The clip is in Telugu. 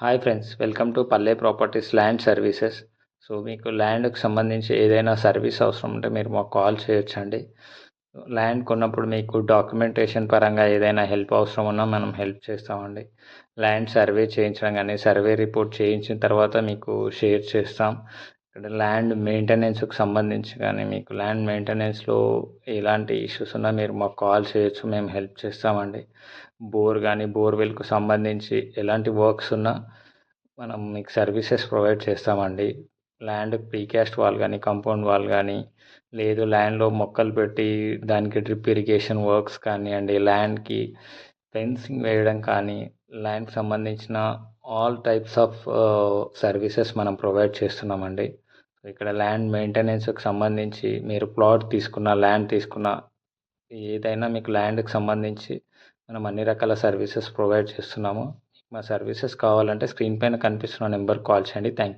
హాయ్ ఫ్రెండ్స్, వెల్కమ్ టు పల్లె ప్రాపర్టీస్ ల్యాండ్ సర్వీసెస్. సో మీకు ల్యాండ్కి సంబంధించి ఏదైనా సర్వీస్ అవసరం ఉంటే మీరు మాకు కాల్ చేయొచ్చండి. ల్యాండ్ కొన్నప్పుడు మీకు డాక్యుమెంటేషన్ పరంగా ఏదైనా హెల్ప్ అవసరం ఉన్నా మనం హెల్ప్ చేస్తామండి. ల్యాండ్ సర్వే చేయించడం కానీ సర్వే రిపోర్ట్ చేయించిన తర్వాత మీకు షేర్ చేస్తాం. ఇక్కడ ల్యాండ్ మెయింటెనెన్స్కి సంబంధించి కానీ మీకు ల్యాండ్ మెయింటెనెన్స్లో ఎలాంటి ఇష్యూస్ ఉన్నా మీరు మాకు కాల్ చేయొచ్చు, మేము హెల్ప్ చేస్తామండి. బోర్ కానీ బోర్వెల్కు సంబంధించి ఎలాంటి వర్క్స్ ఉన్నా మనం మీకు సర్వీసెస్ ప్రొవైడ్ చేస్తామండి. ల్యాండ్ ప్రీకాస్ట్ వాల్ కానీ కాంపౌండ్ వాల్ కానీ లేదు ల్యాండ్లో మొక్కలు పెట్టి దానికి డ్రిప్ ఇరిగేషన్ వర్క్స్ కానివ్వండి, ల్యాండ్కి ఫెన్సింగ్ వేయడం కానీ ల్యాండ్కి సంబంధించిన ఆల్ టైప్స్ ఆఫ్ సర్వీసెస్ మనం ప్రొవైడ్ చేస్తున్నామండి. ఇక్కడ ల్యాండ్ మెయింటెనెన్స్కి సంబంధించి మీరు ప్లాట్ తీసుకున్న ల్యాండ్ తీసుకున్న ఏదైనా మీకు ల్యాండ్కి సంబంధించి మనం అన్ని రకాల సర్వీసెస్ ప్రొవైడ్ చేస్తున్నాము. మా సర్వీసెస్ కావాలంటే స్క్రీన్ పైన కనిపిస్తున్న నెంబర్కి కాల్ చేయండి. Thank you.